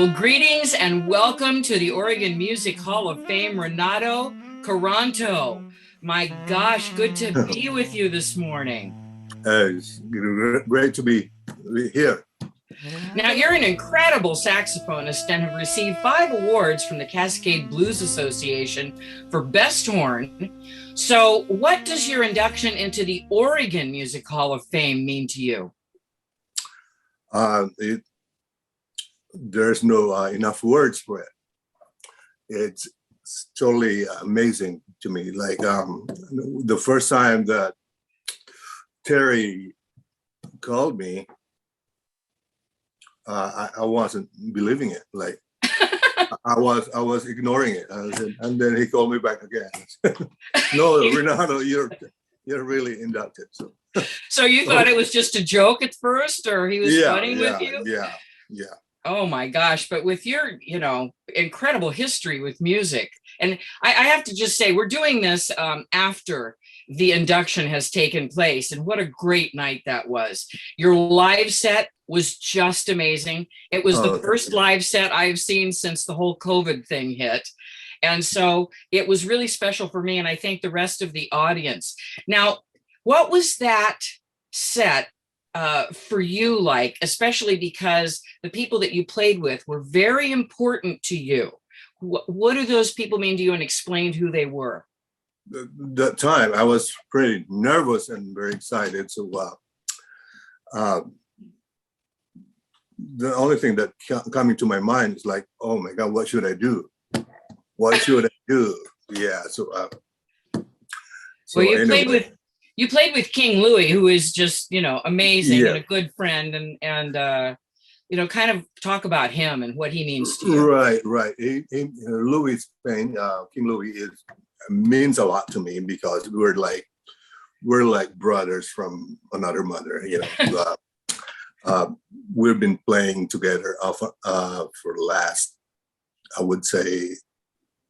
Well, greetings and welcome to the Oregon Music Hall of Fame, Renato Caranto. My gosh, good to be with you this morning. It's great to be here. Now, you're an incredible saxophonist and have received 5 awards from the Cascade Blues Association for Best Horn. So, what does your induction into the Oregon Music Hall of Fame mean to you? There's no enough words for it. It's totally amazing to me. Like the first time that Terry called me, I wasn't believing it. Like I was ignoring it. And then he called me back again. No, Renato, you're really inducted. So you thought it was just a joke at first, or he was funning with you? Yeah. Oh my gosh. But with your, incredible history with music, and I have to just say, we're doing this after the induction has taken place, and what a great night that was. Your live set was just amazing. It was the first live set I've seen since the whole COVID thing hit. And so it was really special for me, and I think the rest of the audience. Now, what was that set for you like, especially because the people that you played with were very important to you? What do those people mean to you, and explain who they were? That time I was pretty nervous and very excited. So the only thing that coming to my mind is like, oh my God, what should I do? What should I do? Yeah. So well, you played with King Louie, who is just, amazing and a good friend, and kind of talk about him and what he means to you. Right. Louie's playing, King Louie means a lot to me because we're like brothers from another mother. We've been playing together for the last, I would say,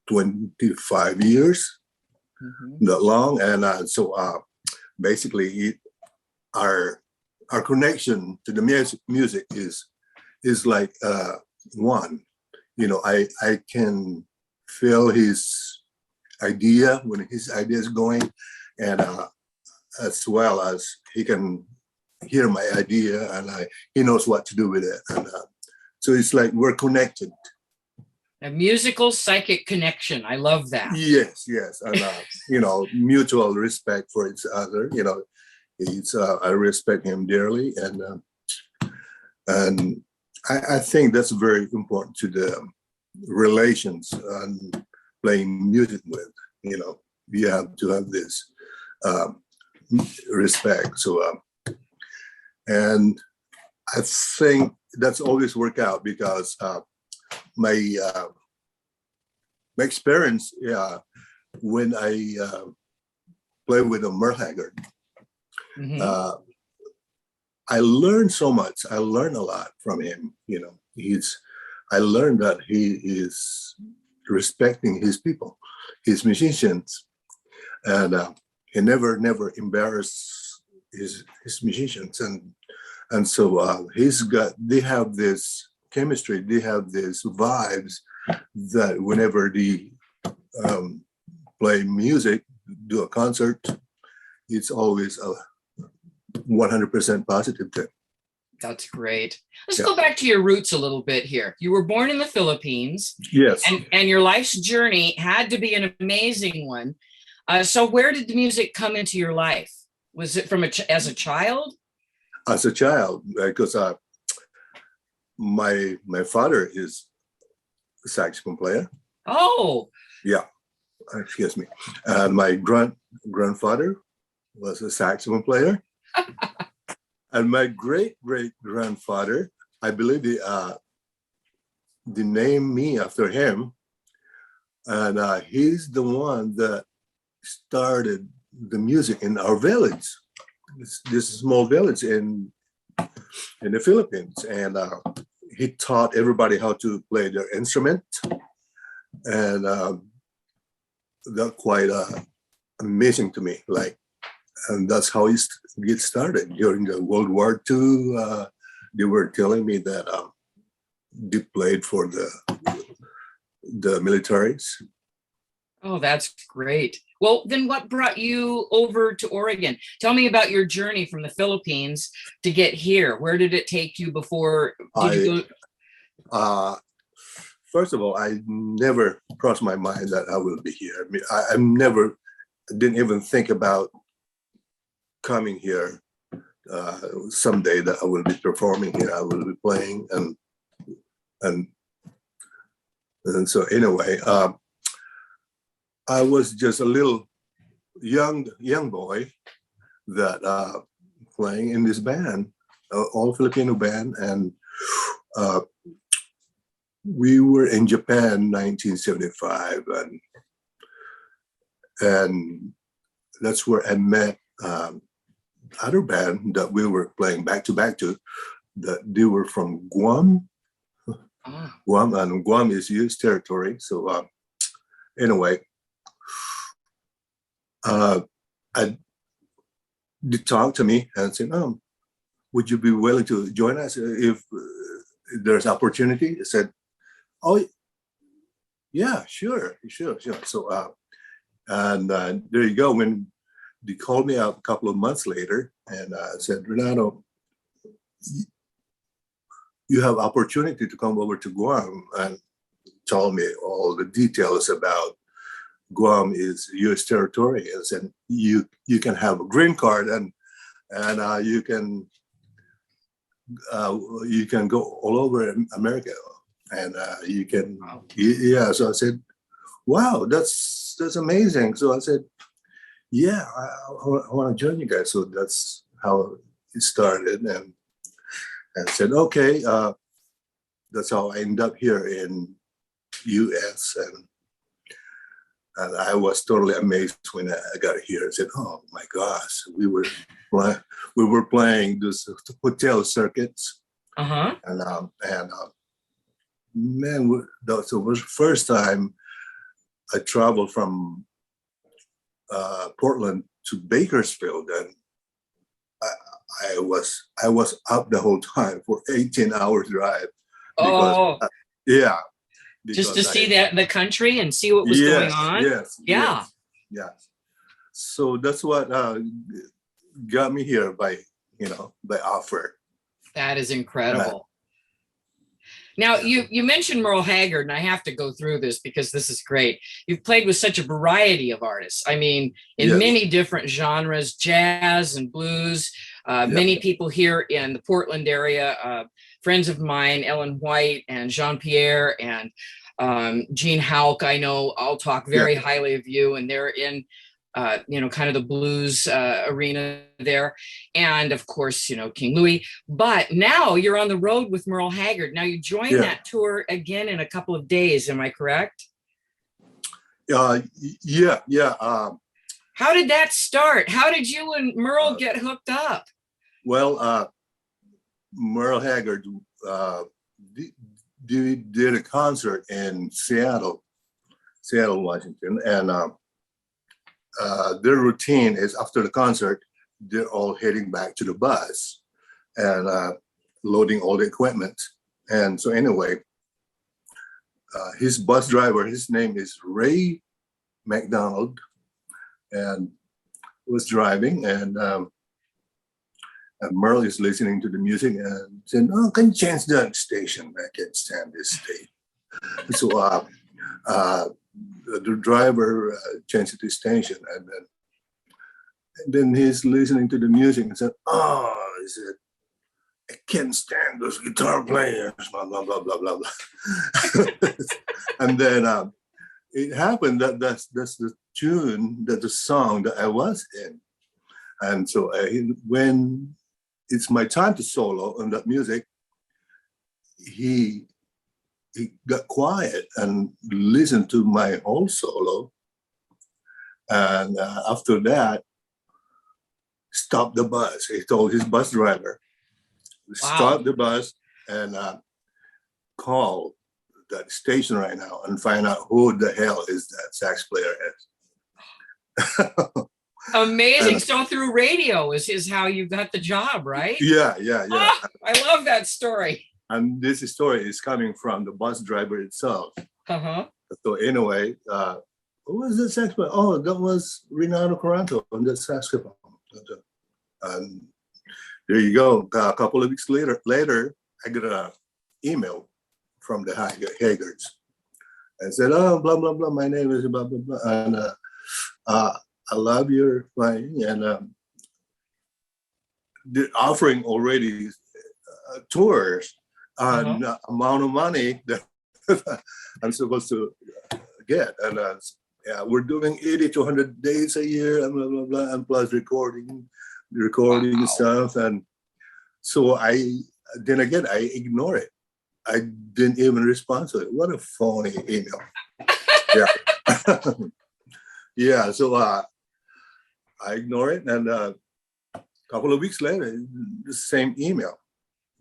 25 years, not long, and so basically our connection to the music is like one. I can feel his idea when his idea is going, and as well as he can hear my idea, and he knows what to do with it, and so it's like we're connected. A musical psychic connection. I love that. Yes, and mutual respect for each other. I respect him dearly, and I think that's very important to the relations and playing music with. You have to have this respect. So, and I think that's always worked out because my experience, when I play with Merle Haggard, I learned so much. I learned a lot from him. I learned that he is respecting his people, his musicians, and he never embarrassed his musicians, and so they have this chemistry, they have these vibes that whenever they play music, do a concert, it's always a 100% positive thing. That's great. Let's go back to your roots a little bit here. You were born in the Philippines. Yes. And your life's journey had to be an amazing one. So where did the music come into your life? Was it as a child? As a child, because my father is a saxophone player. Oh. Yeah. Excuse me. And my grandfather was a saxophone player. And my great-great-grandfather, I believe they named me after him. And he's the one that started the music in our village. This small village in the Philippines. And he taught everybody how to play their instrument. And that's quite amazing to me. And that's how it gets started. During the World War II, they were telling me that deployed for the militaries. Oh, that's great. Well, then what brought you over to Oregon? Tell me about your journey from the Philippines to get here. Where did it take you before? Did you go? First of all, I never crossed my mind that I will be here. I mean, I didn't even think about coming here someday, that I will be performing here. I will be playing, and so anyway, I was just a little young boy that playing in this band, all Filipino band, and we were in Japan 1975, and that's where I met other band that we were playing back to back to, that they were from Guam. Guam, and Guam is U.S. territory. So anyway, they talked to me and said, would you be willing to join us if there's opportunity? I said, oh, yeah, sure. So, and there you go. When they called me up a couple of months later and said, Renato, you have opportunity to come over to Guam, and told me all the details about Guam is U.S. territory. And said, you can have a green card and you can go all over America, and you can, yeah. So I said, wow, that's amazing. So I said, yeah, I want to join you guys. So that's how it started, and said, okay, that's how I ended up here in U.S. And I was totally amazed when I got here. I said, oh my gosh, we were playing this hotel circuits, and man, that was the first time I traveled from Portland to Bakersfield, and I was up the whole time for 18 hours drive. Because, yeah. Just to see the country and see what was going on. Yes. So that's what got me here by offer. That is incredible. Now, you mentioned Merle Haggard, and I have to go through this because this is great. You've played with such a variety of artists. I mean, in many different genres, jazz and blues. Many people here in the Portland area, friends of mine, Ellen White and Jean-Pierre and Gene Houck, I know, all talk very highly of you, and they're in kind of the blues arena there. And of course, King Louie. But now you're on the road with Merle Haggard. Now you join that tour again in a couple of days. Am I correct? Yeah. How did that start? How did you and Merle get hooked up? Well, Merle Haggard did a concert in Seattle, Washington, and their routine is after the concert, they're all heading back to the bus and loading all the equipment. And so anyway, his bus driver, his name is Ray McDonald, and was driving, and Merle is listening to the music and said, "Oh, can you change that station? I can't stand this station." So the driver changed the station, and then he's listening to the music and said, "Oh," he said, "I can't stand those guitar players, blah, blah, blah, blah, blah, blah." And then it happened that that's the tune, that's the song that I was in. And so when it's my time to solo on that music, he got quiet and listened to my whole solo. And after that, stopped the bus. He told his bus driver, stop the bus and call that station right now and find out who the hell is that sax player is. Amazing. So through radio is how you got the job, right? Yeah. Oh, I love that story. And this story is coming from the bus driver itself. Uh-huh. So anyway, who was the saxophone? Oh, that was Renato Caranto on the saxophone. And there you go. A couple of weeks later, I got an email from the Haggards. I said, oh, blah, blah, blah. My name is blah, blah, blah. And I love your playing. And they're offering already tours on amount of money that I'm supposed to get. And yeah, we're doing 80 to 100 days a year and blah, blah, blah, and plus recording stuff. And so then again, I ignore it. I didn't even respond to it. What a phony email. Yeah. Yeah, so I ignore it. And a couple of weeks later, the same email.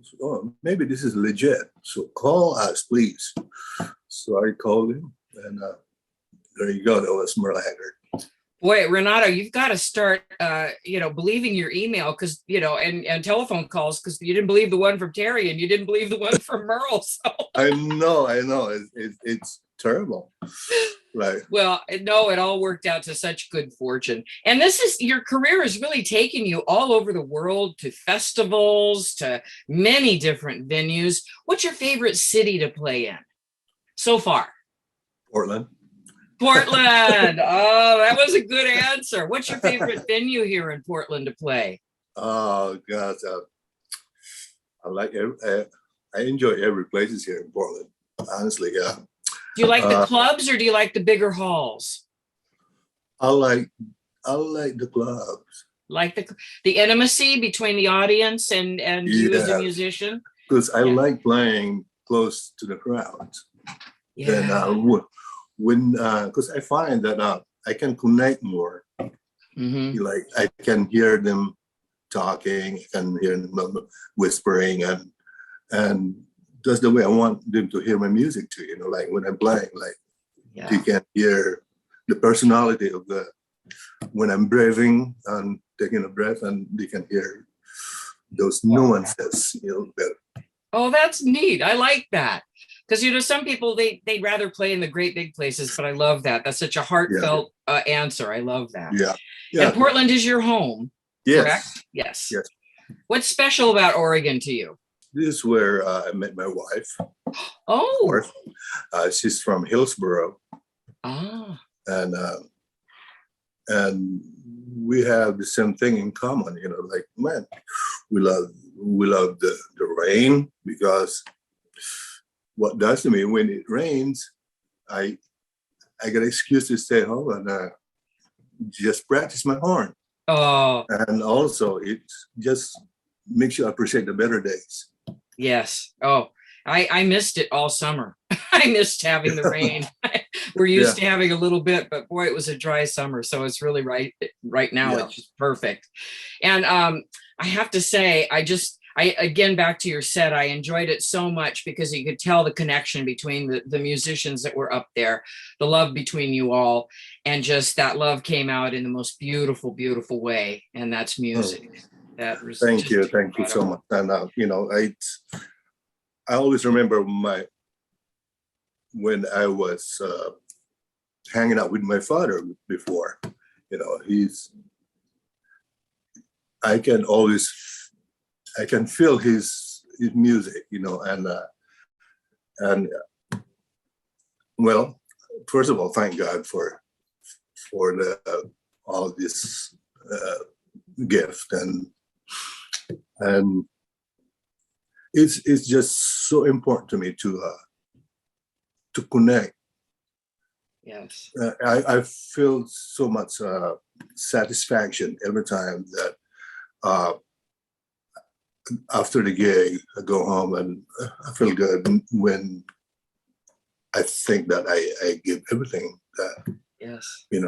So, oh, maybe this is legit. So call us, please. So I called him, and there you go. That was Merle Haggard. Boy, Renato, you've got to start, believing your email because, and telephone calls because you didn't believe the one from Terry and you didn't believe the one from Merle. So I know. It's terrible. Right. Well, no, it all worked out to such good fortune. And your career has really taken you all over the world to festivals, to many different venues. What's your favorite city to play in so far? Portland. Portland. Oh, that was a good answer. What's your favorite venue here in Portland to play? Oh, God. I enjoy every place here in Portland. Honestly, yeah. Do you like the clubs or do you like the bigger halls? I like the clubs. Like the intimacy between the audience and you as a musician? Because I like playing close to the crowds. Yeah. And because I find that I can connect more. Mm-hmm. Like I can hear them talking, I can hear them whispering, and that's the way I want them to hear my music too. Like when I'm playing, like you can hear the personality of when I'm breathing and taking a breath, and they can hear those nuances, better. Oh, that's neat. I like that. Because, some people, they'd rather play in the great big places, but I love that. That's such a heartfelt answer. I love that. Yeah. And Portland is your home, correct? Yes. What's special about Oregon to you? This is where I met my wife. Oh. She's from Hillsboro. Ah. And we have the same thing in common, like, man, we love the rain, because what does to me when it rains, I get an excuse to stay home and just practice my horn. Oh. And also it just makes you appreciate the better days. Yes. Oh, I missed it all summer. I missed having the rain. We're used to having a little bit, but boy, it was a dry summer. So it's really right now. It's just perfect. And I have to say, again, back to your set, I enjoyed it so much because you could tell the connection between the musicians that were up there, the love between you all, and just that love came out in the most beautiful, beautiful way. And that's music. Thank you so much. And I always remember when I was hanging out with my father before. I can feel his music, and well, first of all, thank God for all this gift, and it's just so important to me to connect. Yes. I feel so much satisfaction every time that after the gig I go home, and I feel good when I think that I give everything that, yes, and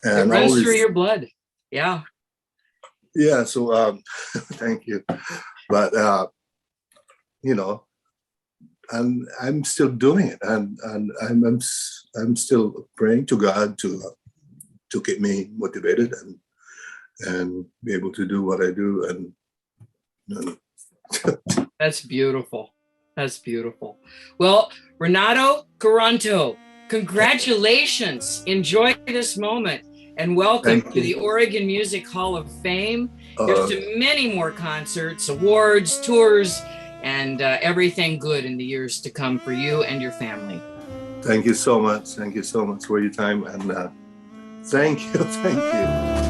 it runs through your blood. Yeah. So thank you, but and I'm still doing it, and I'm still praying to God to keep me motivated and be able to do what I do, and That's beautiful. That's beautiful. Well, Renato Caranto, congratulations. Enjoy this moment and welcome Thank to the you. Oregon Music Hall of Fame. Uh, Here's to many more concerts, awards, tours, and everything good in the years to come for you and your family. Thank you so much. Thank you so much for your time. And thank you. Thank you.